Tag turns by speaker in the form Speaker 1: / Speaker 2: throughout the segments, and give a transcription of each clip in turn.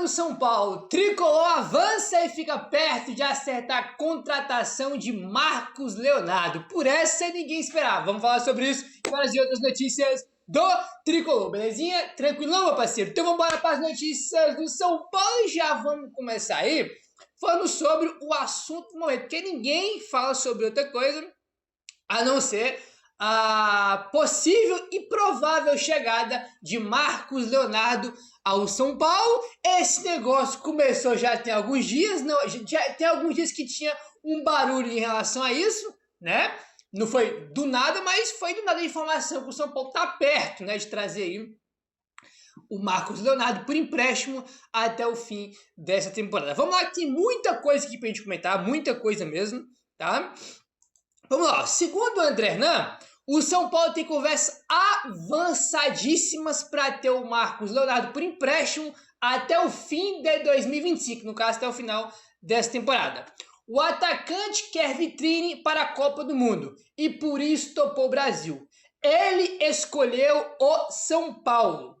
Speaker 1: no São Paulo, Tricolor avança e fica perto de acertar a contratação de Marcos Leonardo. Por essa ninguém esperava. Vamos falar sobre isso e várias outras notícias do Tricolor, belezinha? Tranquilão, meu parceiro? Então vamos embora para as notícias do São Paulo e já vamos começar aí falando sobre o assunto do momento, porque ninguém fala sobre outra coisa a não ser a possível e provável chegada de Marcos Leonardo ao São Paulo. Esse negócio começou já tem alguns dias, já tem alguns dias que tinha um barulho em relação a isso, né? Não foi do nada, mas foi do nada a informação que o São Paulo está perto, né, de trazer aí o Marcos Leonardo por empréstimo até o fim dessa temporada. Vamos lá, que tem muita coisa aqui pra gente comentar, muita coisa mesmo, tá? Vamos lá, segundo o André Hernan, o São Paulo tem conversas avançadíssimas para ter o Marcos Leonardo por empréstimo até o fim de 2025, no caso até o final dessa temporada. O atacante quer vitrine para a Copa do Mundo e por isso topou o Brasil. Ele escolheu o São Paulo.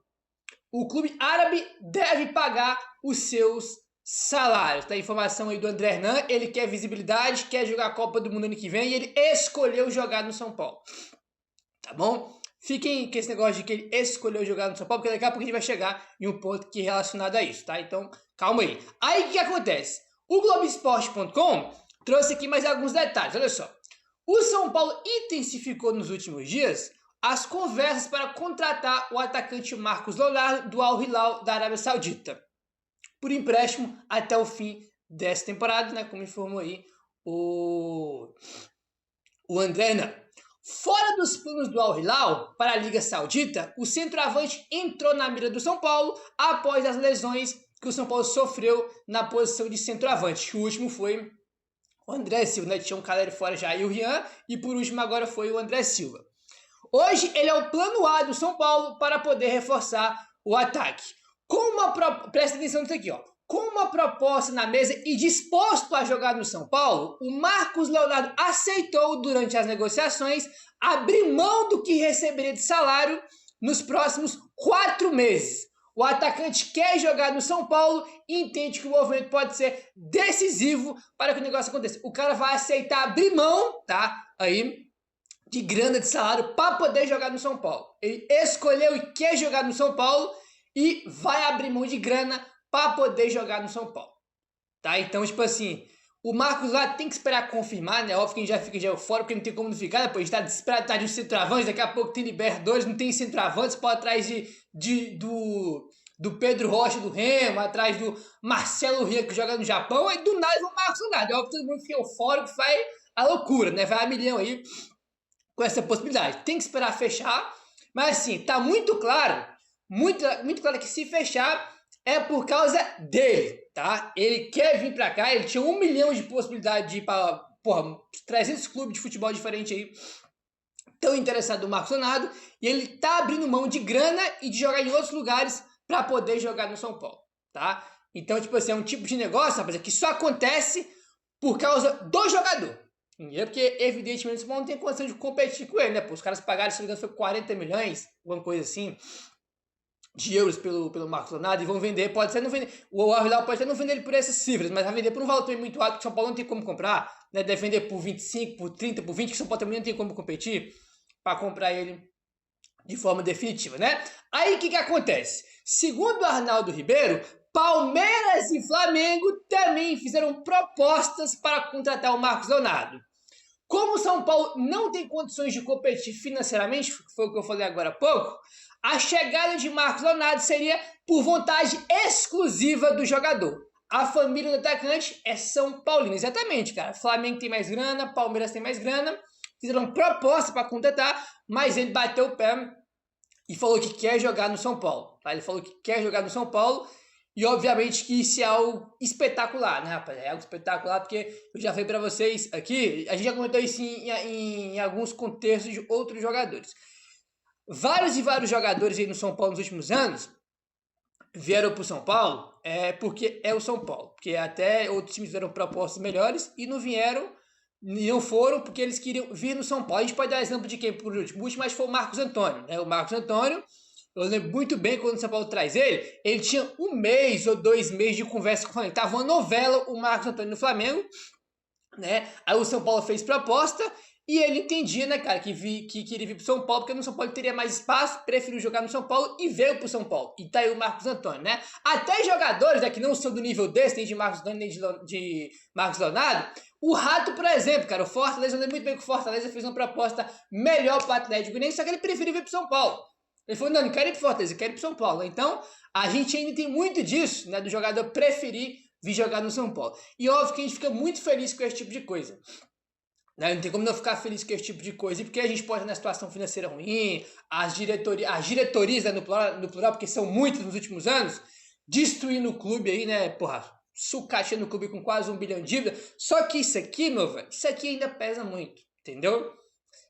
Speaker 1: O clube árabe deve pagar os seus salários. Tá a informação aí do André Hernan. Ele quer visibilidade, quer jogar a Copa do Mundo ano que vem e ele escolheu jogar no São Paulo. Tá bom? Fiquem com esse negócio de que ele escolheu jogar no São Paulo, porque daqui a pouco a gente vai chegar em um ponto que é relacionado a isso, tá? Então, calma aí. Aí, o que acontece? O Globoesporte.com trouxe aqui mais alguns detalhes, olha só. O São Paulo intensificou nos últimos dias as conversas para contratar o atacante Marcos Leonardo do Al Hilal da Arábia Saudita por empréstimo até o fim dessa temporada, né? Como informou aí o André Hernan. Fora dos planos do Al Hilal para a Liga Saudita, o centroavante entrou na mira do São Paulo após as lesões que o São Paulo sofreu na posição de centroavante. O último foi o André Silva, né? Tinha um Caleri fora já e o Rian, e por último agora foi o André Silva. Hoje ele é o plano A do São Paulo para poder reforçar o ataque. Presta atenção nisso aqui, ó. Com uma proposta na mesa e disposto a jogar no São Paulo, o Marcos Leonardo aceitou durante as negociações abrir mão do que receberia de salário nos próximos 4 meses. O atacante quer jogar no São Paulo e entende que o movimento pode ser decisivo para que o negócio aconteça. O cara vai aceitar abrir mão, tá? Aí, de grana de salário para poder jogar no São Paulo. Ele escolheu e quer jogar no São Paulo e vai abrir mão de grana para poder jogar no São Paulo. Tá? Então, tipo assim, o Marcos lá tem que esperar confirmar, né? Óbvio que a gente já fica eufórico, porque não tem como não ficar, depois a gente tá desesperado atrás de um centroavante, daqui a pouco tem Libertadores, não tem centroavante, você pode atrás do Pedro Rocha do Remo, atrás do Marcelo Ria que joga no Japão, aí do nada o Marcos Leonardo. Óbvio que todo mundo fica eufórico, faz a loucura, né? Vai a milhão aí com essa possibilidade. Tem que esperar fechar, mas assim, tá muito claro, muito claro que se fechar é por causa dele, tá? Ele quer vir pra cá, ele tinha 1 milhão de possibilidade de ir pra, 300 clubes de futebol diferentes aí, tão interessado no Marcos Leonardo, e ele tá abrindo mão de grana e de jogar em outros lugares para poder jogar no São Paulo, tá? Então, tipo assim, é um tipo de negócio, rapaziada, que só acontece por causa do jogador. Porque, evidentemente, o São Paulo não tem condição de competir com ele, né? Pô, os caras pagaram, se não me engano, foi 40 milhões, alguma coisa assim, de euros pelo Marcos Leonardo, e vão vender, pode ser não vender, o Al Hilal pode até não vender ele por essas cifras, mas vai vender por um valor também muito alto, que o São Paulo não tem como comprar, né? Deve vender por 25, por 30, por 20, que o São Paulo também não tem como competir para comprar ele de forma definitiva, né? Aí o que acontece? Segundo o Arnaldo Ribeiro, Palmeiras e Flamengo também fizeram propostas para contratar o Marcos Leonardo. Como o São Paulo não tem condições de competir financeiramente, foi o que eu falei agora há pouco, a chegada de Marcos Leonardo seria por vontade exclusiva do jogador. A família do atacante é São Paulino, exatamente, cara. Flamengo tem mais grana, Palmeiras tem mais grana, fizeram proposta para contratar, mas ele bateu o pé e falou que quer jogar no São Paulo. Tá? Ele falou que quer jogar no São Paulo e obviamente que isso é algo espetacular, né, rapaz? É algo espetacular porque eu já falei para vocês aqui, a gente já comentou isso em alguns contextos de outros jogadores. Vários jogadores aí no São Paulo nos últimos anos vieram para o São Paulo porque é o São Paulo. Porque até outros times fizeram propostas melhores e não vieram, e não foram porque eles queriam vir no São Paulo. A gente pode dar exemplo de quem por último, mas foi o Marcos Antônio. Né? O Marcos Antônio Eu lembro muito bem quando o São Paulo traz ele tinha 1 mês ou 2 meses de conversa com o Flamengo. Tava uma novela, o Marcos Antônio no Flamengo, né? Aí o São Paulo fez proposta e ele entendia, né, cara, que queria vir pro São Paulo, porque no São Paulo teria mais espaço, preferiu jogar no São Paulo e veio pro São Paulo. E tá aí o Marcos Antônio, né? Até jogadores, né, que não são do nível desse, nem de Marcos Antônio, nem de Marcos Leonardo. O Rato, por exemplo, cara, o Fortaleza, eu lembro muito bem que o Fortaleza fez uma proposta melhor pro Atlético Mineiro, só que ele preferiu vir pro São Paulo. Ele falou, não quero ir pro Fortaleza, eu quero ir pro São Paulo. Então, a gente ainda tem muito disso, né, do jogador preferir vir jogar no São Paulo. E óbvio que a gente fica muito feliz com esse tipo de coisa. Né? Não tem como não ficar feliz com esse tipo de coisa, porque a gente pode estar na situação financeira ruim, as diretorias, né, no plural, porque são muitas nos últimos anos, destruindo o clube aí, né, porra, sucateando o clube com quase 1 bilhão de dívida. Só que isso aqui, meu velho, isso aqui ainda pesa muito, entendeu?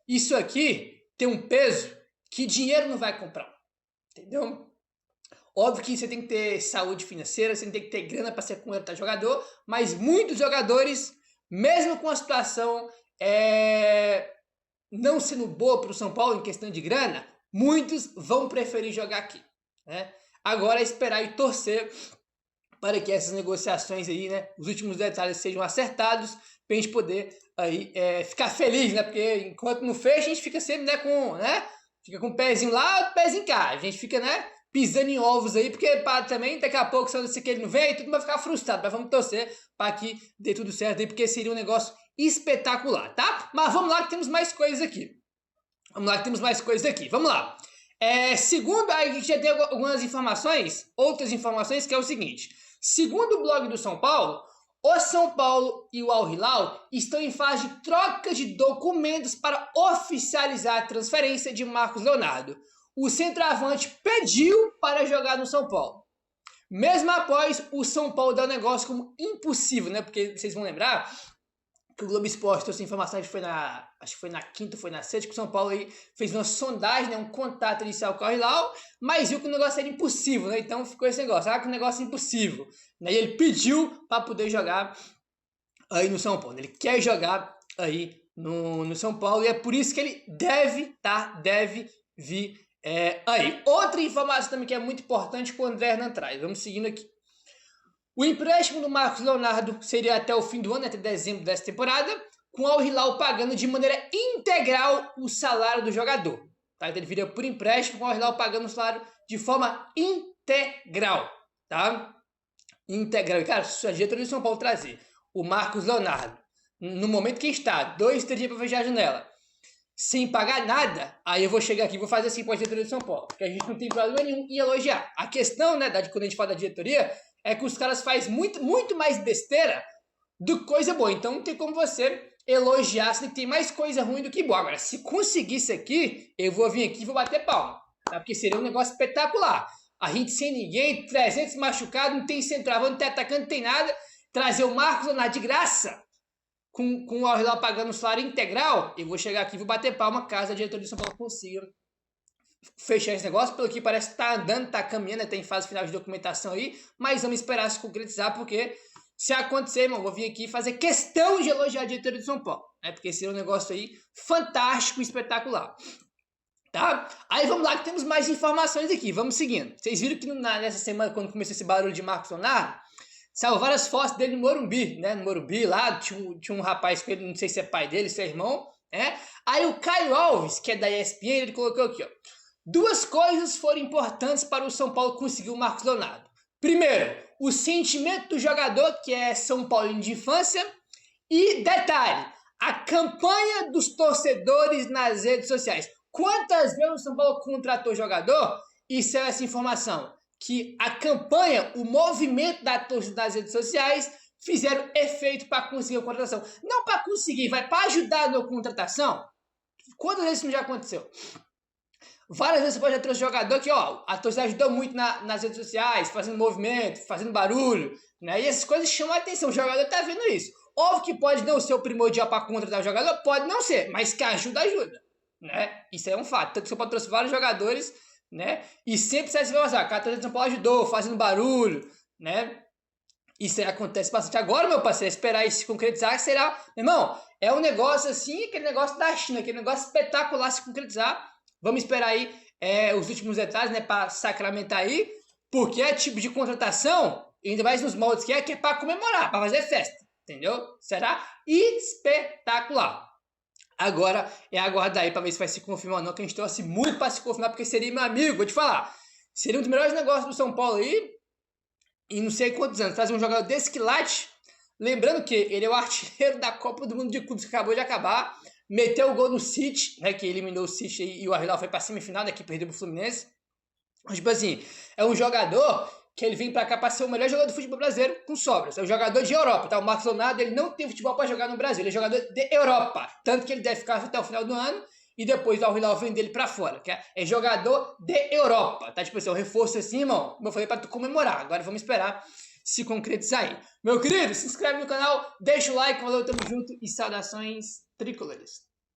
Speaker 1: Isso aqui tem um peso que dinheiro não vai comprar, entendeu? Óbvio que você tem que ter saúde financeira, você tem que ter grana para ser contratar jogador, mas muitos jogadores, mesmo com a situação não sendo boa para o São Paulo em questão de grana, muitos vão preferir jogar aqui, né? Agora é esperar e torcer para que essas negociações aí, né, os últimos detalhes sejam acertados, para a gente poder aí ficar feliz, né? Porque enquanto não fecha, a gente fica sempre, né, fica com o pezinho lá, o pezinho cá, a gente fica, né, pisando em ovos aí, porque também daqui a pouco, se ele não vem, tudo vai ficar frustrado, mas vamos torcer para que dê tudo certo aí, porque seria um negócio espetacular, tá? Mas vamos lá que temos mais coisas aqui. Vamos lá. Segundo, a gente já tem algumas informações, outras informações, que é o seguinte. Segundo o blog do São Paulo, o São Paulo e o Al Hilal estão em fase de troca de documentos para oficializar a transferência de Marcos Leonardo. O centroavante pediu para jogar no São Paulo. Mesmo após o São Paulo dar o negócio como impossível, né? Porque vocês vão lembrar que o Globo Esporte trouxe informação, acho que foi na quinta, foi na sexta, que o São Paulo aí fez uma sondagem, né, um contato inicial com o Al Hilal, mas viu que o negócio era impossível, né? Então ficou esse negócio, que o negócio é impossível. Né? E ele pediu para poder jogar aí no São Paulo. Ele quer jogar aí no São Paulo e é por isso que ele deve vir aí. Outra informação também que é muito importante que o André Hernan traz. Vamos seguindo aqui. O empréstimo do Marcos Leonardo seria até o fim do ano, até dezembro dessa temporada, com o Al Hilal pagando de maneira integral o salário do jogador. Tá? Então ele viria por empréstimo, com o Al Hilal pagando o salário de forma integral. Tá? Integral. Cara, se a diretoria do São Paulo trazer o Marcos Leonardo, no momento que está, 2, 3 dias para fechar a janela, sem pagar nada, aí eu vou chegar aqui e vou fazer assim com a diretoria do São Paulo, porque a gente não tem problema nenhum em elogiar. A questão, né, quando a gente fala da diretoria, é que os caras fazem muito mais besteira do que coisa boa. Então não tem como você elogiar se tem mais coisa ruim do que boa. Agora, se conseguir isso aqui, eu vou vir aqui e vou bater palma, tá? Porque seria um negócio espetacular. A gente sem ninguém, 300 machucados, não tem centroavante, não tem atacante, não tem nada. Trazer o Marcos Leonardo de graça, com o Al Hilal pagando o salário integral, eu vou chegar aqui e vou bater palma caso a diretoria de São Paulo consiga fechar esse negócio. Pelo que parece que tá andando, tá caminhando, tem fase final de documentação aí, mas vamos esperar se concretizar, porque se acontecer, irmão, vou vir aqui fazer questão de elogiar a diretoria de São Paulo, né? Porque seria um negócio aí fantástico, espetacular. Tá? Aí vamos lá que temos mais informações aqui, vamos seguindo. Vocês viram que nessa semana, quando começou esse barulho de Marcos Leonardo, saiu várias fotos dele no Morumbi, né? No Morumbi lá, tinha um rapaz com ele, não sei se é pai dele, se é irmão, né? Aí o Caio Alves, que é da ESPN, ele colocou aqui, ó. 2 coisas foram importantes para o São Paulo conseguir o Marcos Leonardo. Primeiro, o sentimento do jogador, que é São Paulino de infância. E detalhe, a campanha dos torcedores nas redes sociais. Quantas vezes o São Paulo contratou jogador e saiu essa informação? Que a campanha, o movimento da torcida nas redes sociais fizeram efeito para conseguir a contratação. Não para conseguir, vai para ajudar na contratação. Quantas vezes isso já aconteceu? Várias vezes você pode ter trouxe jogador que, ó, a torcida ajudou muito nas redes sociais, fazendo movimento, fazendo barulho, né? E essas coisas chamam a atenção, o jogador tá vendo isso. Óbvio que pode não ser o primordial para contratar o jogador, pode não ser, mas que ajuda, né? Isso é um fato. Tanto que você pode trouxe vários jogadores, né? E sempre sai essa informação, a torcida de São Paulo ajudou, fazendo barulho, né? Isso aí acontece bastante. Agora, meu parceiro, esperar isso se concretizar, será, irmão, é um negócio assim, aquele negócio da China, aquele negócio espetacular se concretizar. Vamos esperar aí os últimos detalhes, né, para sacramentar aí, porque é tipo de contratação, ainda mais nos moldes que é para comemorar, para fazer festa, entendeu? Será espetacular. Agora é aguardar aí para ver se vai se confirmar ou não, que a gente torce muito para se confirmar, porque seria meu amigo, vou te falar. Seria um dos melhores negócios do São Paulo aí, em não sei quantos anos, trazer um jogador desse quilate. Lembrando que ele é o artilheiro da Copa do Mundo de Clubes, que acabou de acabar. Meteu o gol no City, né, que eliminou o City e o Al-Hilal foi pra semifinal, né, que perdeu pro Fluminense. Mas, tipo assim, é um jogador que ele vem pra cá pra ser o melhor jogador do futebol brasileiro com sobras. É um jogador de Europa, tá? O Marcos Leonardo, ele não tem futebol pra jogar no Brasil, ele é jogador de Europa. Tanto que ele deve ficar até o final do ano e depois o Al-Hilal vende ele pra fora, que é jogador de Europa, tá? Tipo assim, um reforço assim, irmão, como eu falei, pra tu comemorar. Agora vamos esperar se concretizar aí. Meu querido, se inscreve no canal, deixa o like, valeu, tamo junto e saudações tricolores.